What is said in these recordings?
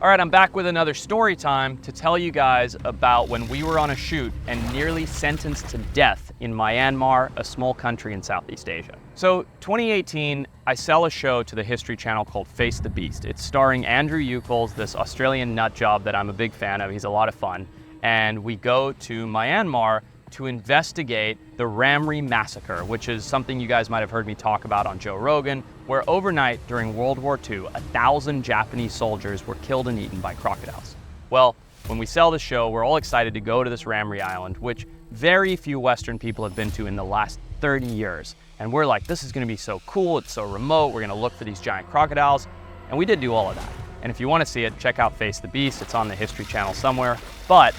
All right, I'm back with another story time to tell you guys about when we were on a shoot and nearly sentenced to death in Myanmar, a small country in Southeast Asia. So 2018, I sell a show to the History Channel called Face the Beast. It's starring Andrew Eucles, this Australian nut job that I'm a big fan of. He's a lot of fun. And we go to Myanmar to investigate the Ramy Massacre, which is something you guys might have heard me talk about on Joe Rogan, where overnight during World War II, 1,000 Japanese soldiers were killed and eaten by crocodiles. Well, when we sell the show, we're all excited to go to this Ramy Island, which very few Western people have been to in the last 30 years. And we're like, this is gonna be so cool, it's so remote, we're gonna look for these giant crocodiles. And we did do all of that. And if you wanna see it, check out Face the Beast, it's on the History Channel somewhere. But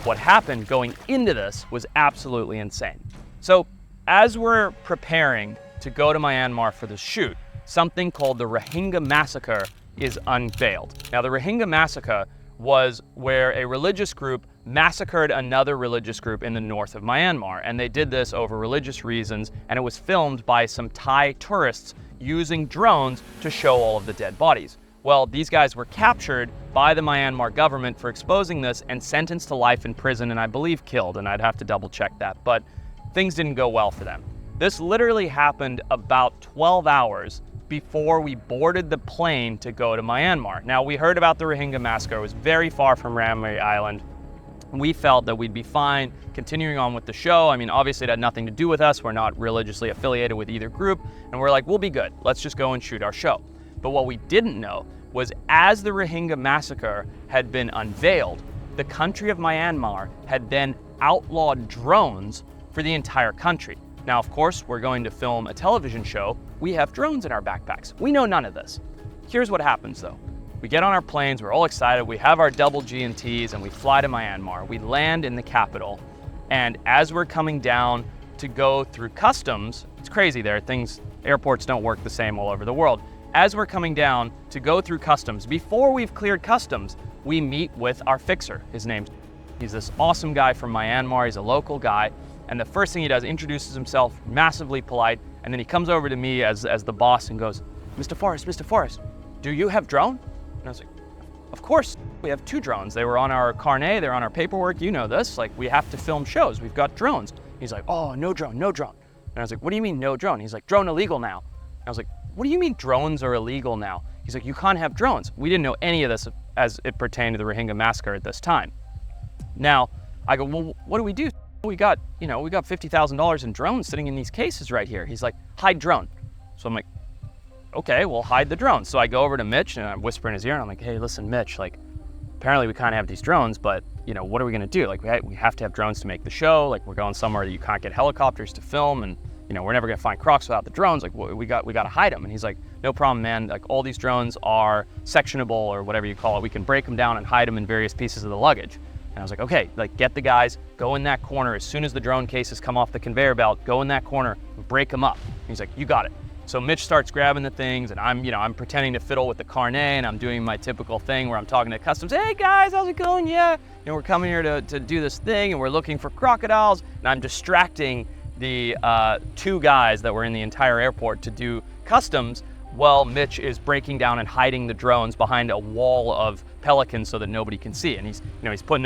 what happened going into this was absolutely insane. So as we're preparing to go to Myanmar for the shoot, something called the Ringa Massacre is unveiled. Now the Ringa Massacre was where a religious group massacred another religious group in the north of Myanmar, and they did this over religious reasons, and it was filmed by some Thai tourists using drones to show all of the dead bodies. Well, these guys were captured by the Myanmar government for exposing this and sentenced to life in prison, and I believe killed, and I'd have to double check that, but things didn't go well for them. This literally happened about 12 hours before we boarded the plane to go to Myanmar. Now, we heard about the Ringa Massacre. It was very far from Ramy Island. We felt that we'd be fine continuing on with the show. I mean, obviously it had nothing to do with us. We're not religiously affiliated with either group, and we're like, we'll be good. Let's just go and shoot our show. But what we didn't know was as the Ringa Massacre had been unveiled, the country of Myanmar had then outlawed drones for the entire country. Now, of course, we're going to film a television show. We have drones in our backpacks. We know none of this. Here's what happens though. We get on our planes, we're all excited, we have our double G&Ts and we fly to Myanmar. We land in the capital, and as we're coming down to go through customs, it's crazy there, airports don't work the same all over the world. As we're coming down to go through customs, before we've cleared customs, we meet with our fixer. He's this awesome guy from Myanmar, he's a local guy, and the first thing he does, introduces himself, massively polite, and then he comes over to me as the boss and goes, Mr. Forrest, do you have drone? And I was like, of course, we have 2 drones. They were on our carnet, they're on our paperwork, you know this, like we have to film shows, we've got drones. He's like, oh, no drone. And I was like, what do you mean no drone? He's like, drone illegal now. And I was like, what do you mean drones are illegal now? He's like, you can't have drones. We didn't know any of this as it pertained to the Ringa Massacre at this time. Now, I go, well, what do we do? We got $50,000 in drones sitting in these cases right here. He's like, hide drone. So I'm like, okay, well, hide the drone. So I go over to Mitch and I whisper in his ear and I'm like, hey, listen, Mitch, like, apparently we can't have these drones, but what are we gonna do? Like, we have to have drones to make the show. Like, we're going somewhere that you can't get helicopters to film, and we're never gonna find crocs without the drones. Like, we got to hide them. And he's like, no problem, man. Like, all these drones are sectionable or whatever you call it. We can break them down and hide them in various pieces of the luggage. And I was like, okay, like, get the guys, go in that corner. As soon as the drone cases come off the conveyor belt, go in that corner, break them up. And he's like, you got it. So Mitch starts grabbing the things, and I'm pretending to fiddle with the carnet, and I'm doing my typical thing where I'm talking to customs. Hey guys, how's it going? Yeah, we're coming here to do this thing, and we're looking for crocodiles. And I'm distracting the 2 guys that were in the entire airport to do customs. Well, Mitch is breaking down and hiding the drones behind a wall of pelicans so that nobody can see. And he's putting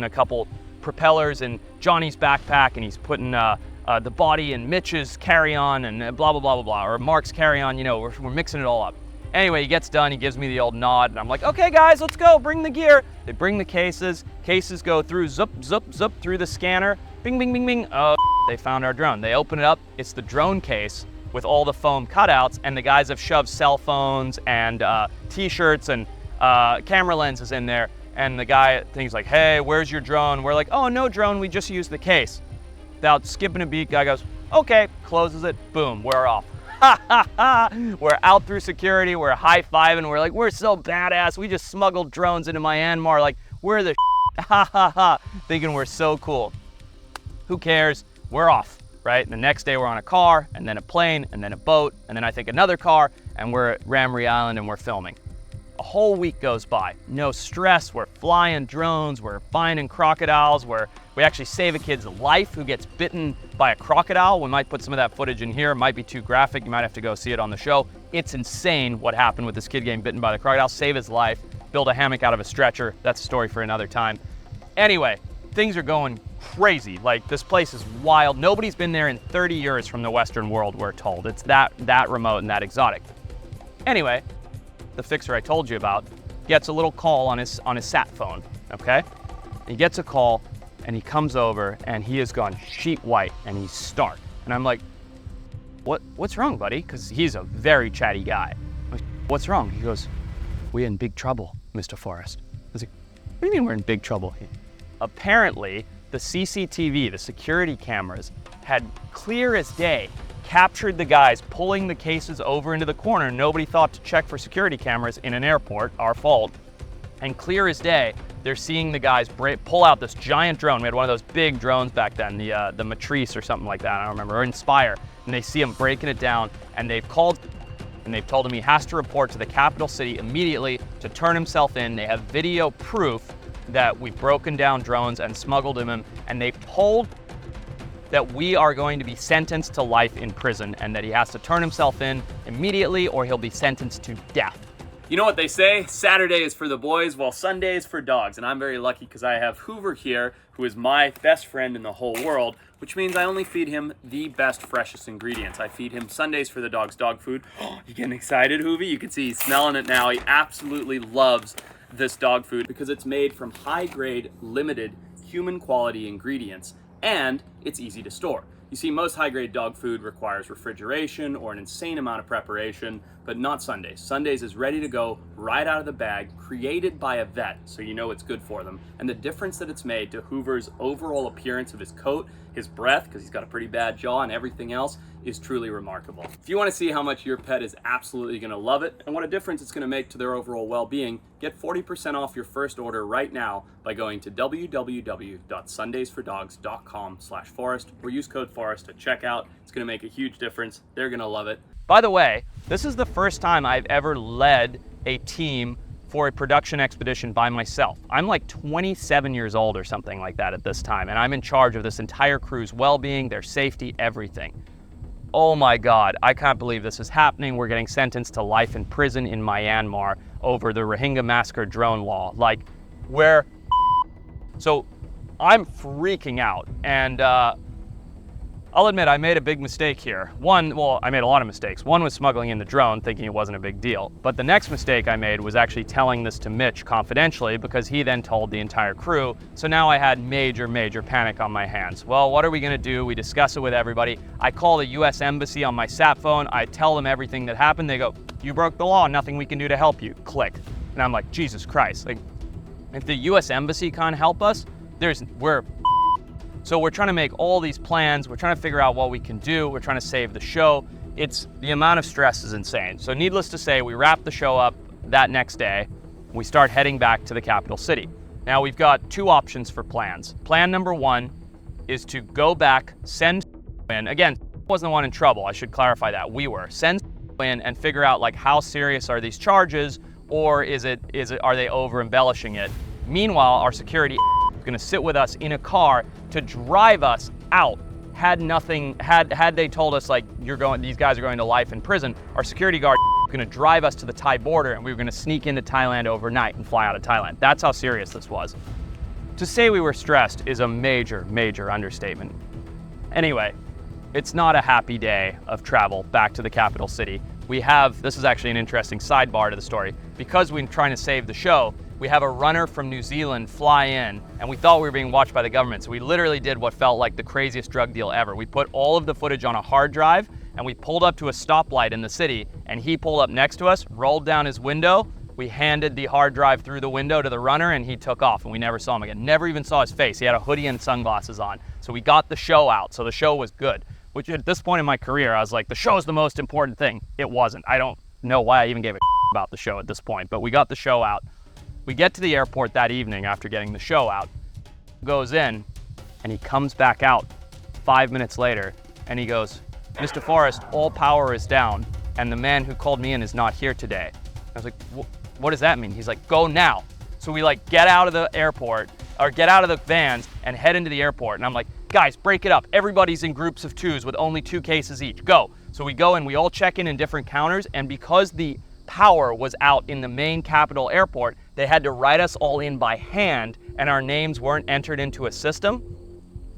a couple propellers in Johnny's backpack, and he's putting the body in Mitch's carry-on, and blah, blah, blah, blah, blah, or Mark's carry-on, we're mixing it all up. Anyway, he gets done, he gives me the old nod, and I'm like, okay guys, let's go, bring the gear. They bring the cases go through, zup, through the scanner, bing, bing, bing, bing, oh, they found our drone. They open it up, it's the drone case with all the foam cutouts, and the guys have shoved cell phones and t-shirts and camera lenses in there, and the guy thinks like, hey, where's your drone? We're like, oh, no drone, we just used the case. Without skipping a beat, guy goes, okay, closes it, boom, we're off. We're out through security, we're high-fiving, we're like, we're so badass, we just smuggled drones into Myanmar, like, we're the ha ha ha, thinking we're so cool. Who cares? We're off, right? The next day we're on a car, and then a plane, and then a boat, and then I think another car, and we're at Ramy Island and we're filming. A whole week goes by, no stress, we're flying drones, we're finding crocodiles, we actually save a kid's life who gets bitten by a crocodile. We might put some of that footage in here, it might be too graphic, you might have to go see it on the show. It's insane what happened with this kid getting bitten by the crocodile, save his life. build a hammock out of a stretcher. That's a story for another time. Anyway, things are going crazy. Like, this place is wild. Nobody's been there in 30 years from the Western world, we're told. It's that remote and that exotic. Anyway, the fixer I told you about gets a little call on his sat phone, okay? He gets a call and he comes over and he has gone sheet white and he's stark. And I'm like, what's wrong, buddy? Because he's a very chatty guy. I'm like, what's wrong? He goes, we're in big trouble, Mr. Forrest. I was like, what do you mean we're in big trouble? Apparently, the CCTV, the security cameras, had clear as day captured the guys pulling the cases over into the corner. Nobody thought to check for security cameras in an airport, our fault. And clear as day, they're seeing the guys pull out this giant drone. We had one of those big drones back then, the Matrice or something like that, I don't remember, or Inspire. And they see him breaking it down, and they've called and they've told him he has to report to the capital city immediately to turn himself in. They have video proof that we've broken down drones and smuggled him, and they've told that we are going to be sentenced to life in prison and that he has to turn himself in immediately or he'll be sentenced to death. You know what they say, Saturday is for the boys while Sunday is for dogs, and I'm very lucky because I have Hoover here, who is my best friend in the whole world, which means I only feed him the best, freshest ingredients. I feed him Sundays for the dogs dog food. Oh, you getting excited, Hoovy? You can see he's smelling it now. He absolutely loves this dog food because it's made from high-grade, limited, human-quality ingredients, and it's easy to store. You see, most high-grade dog food requires refrigeration or an insane amount of preparation, but not Sundays. Sundays is ready to go right out of the bag, created by a vet, so you know it's good for them. And the difference that it's made to Hoover's overall appearance of his coat, his breath, because he's got a pretty bad jaw, and everything else is truly remarkable. If you want to see how much your pet is absolutely going to love it and what a difference it's going to make to their overall well-being, get 40% off your first order right now by going to www.sundaysfordogs.com/Forrest or use code Forrest at checkout. It's going to make a huge difference. They're going to love it. By the way, this is the first time I've ever led a team for a production expedition by myself. I'm like 27 years old or something like that at this time, and I'm in charge of this entire crew's well-being, their safety, everything. Oh my God, I can't believe this is happening. We're getting sentenced to life in prison in Myanmar over the Ringa Massacre drone law. Like, so I'm freaking out, and I'll admit I made a big mistake here. I made a lot of mistakes. One was smuggling in the drone, thinking it wasn't a big deal. But the next mistake I made was actually telling this to Mitch confidentially, because he then told the entire crew. So now I had major, major panic on my hands. Well, what are we gonna do? We discuss it with everybody. I call the US Embassy on my sat phone. I tell them everything that happened. They go, you broke the law, nothing we can do to help you. Click. And I'm like, Jesus Christ. Like, if the US Embassy can't help us, So we're trying to make all these plans. We're trying to figure out what we can do. We're trying to save the show. The amount of stress is insane. So needless to say, we wrap the show up that next day. We start heading back to the capital city. Now we've got two options for plans. Plan number one is to go back, send in. Again, wasn't the one in trouble. I should clarify that. We were. Send in and figure out like how serious are these charges, or are they over embellishing it? Meanwhile, our security going to sit with us in a car to drive us out. Had they told us like these guys are going to life in prison, our security guard going to drive us to the Thai border, and we were going to sneak into Thailand overnight and fly out of Thailand. That's how serious this was. To say we were stressed is a major, major understatement. Anyway, it's not a happy day of travel back to the capital city. This is actually an interesting sidebar to the story. Because we're trying to save the show, we have a runner from New Zealand fly in, and we thought we were being watched by the government. So we literally did what felt like the craziest drug deal ever. We put all of the footage on a hard drive, and we pulled up to a stoplight in the city, and he pulled up next to us, rolled down his window. We handed the hard drive through the window to the runner, and he took off, and we never saw him again. Never even saw his face. He had a hoodie and sunglasses on. So we got the show out, so the show was good. Which at this point in my career, I was like, the show is the most important thing. It wasn't. I don't know why I even gave a about the show at this point, but we got the show out. We get to the airport that evening after getting the show out, goes in, and he comes back out 5 minutes later, and he goes, Mr. Forrest, all power is down, and the man who called me in is not here today. I was like, what does that mean? He's like, go now. So we like get out of the airport, or get out of the vans and head into the airport. And I'm like, guys, break it up. Everybody's in groups of twos with only 2 cases each, go. So we go and we all check in different counters, and because the power was out in the main capital airport, they had to write us all in by hand, and our names weren't entered into a system.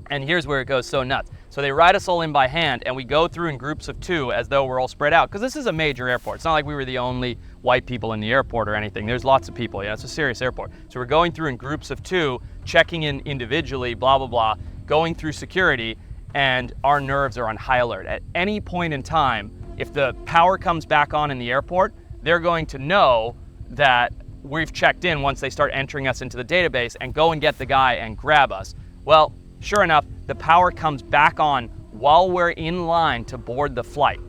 And here's where it goes so nuts. So they write us all in by hand, and we go through in groups of 2 as though we're all spread out, because this is a major airport. It's not like we were the only white people in the airport or anything. There's lots of people. Yeah, it's a serious airport. So we're going through in groups of 2, checking in individually, blah, blah, blah, going through security, and our nerves are on high alert. At any point in time, if the power comes back on in the airport, they're going to know that we've checked in once they start entering us into the database, and go and get the guy and grab us. Well, sure enough, the power comes back on while we're in line to board the flight.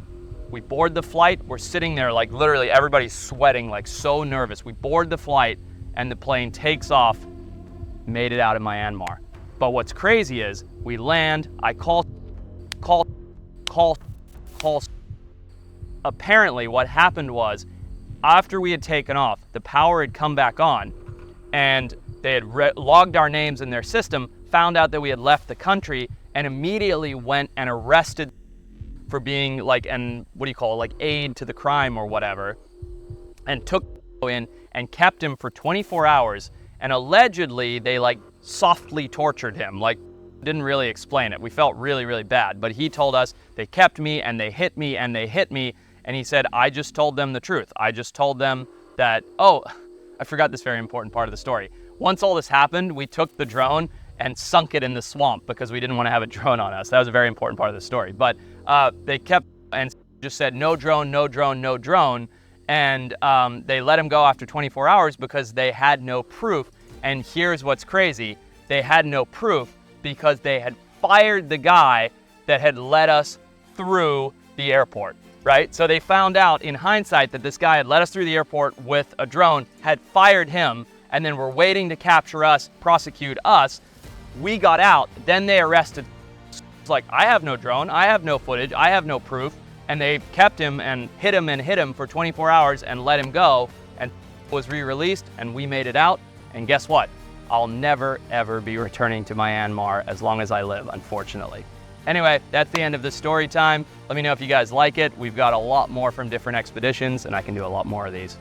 We board the flight, we're sitting there like literally everybody's sweating, like so nervous. We board the flight and the plane takes off, made it out of Myanmar. But what's crazy is we land, I call. Apparently what happened was, after we had taken off, the power had come back on, and they had logged our names in their system, found out that we had left the country, and immediately went and arrested for being like like aid to the crime or whatever, and took in and kept him for 24 hours. And allegedly they like softly tortured him, like didn't really explain it. We felt really, really bad, but he told us they kept me and they hit me and they hit me. And he said, I just told them the truth. I just told them that, oh, I forgot this very important part of the story. Once all this happened, we took the drone and sunk it in the swamp because we didn't want to have a drone on us. That was a very important part of the story. But they kept and just said, no drone, no drone, no drone. And they let him go after 24 hours because they had no proof. And here's what's crazy. They had no proof because they had fired the guy that had led us through the airport, right? So they found out in hindsight that this guy had led us through the airport with a drone, had fired him, and then were waiting to capture us, prosecute us. We got out, then they arrested. It's like, I have no drone, I have no footage, I have no proof. And they kept him and hit him for 24 hours and let him go, and was re-released, and we made it out. And guess what? I'll never, ever be returning to Myanmar as long as I live, unfortunately. Anyway, that's the end of the story time. Let me know if you guys like it. We've got a lot more from different expeditions, and I can do a lot more of these.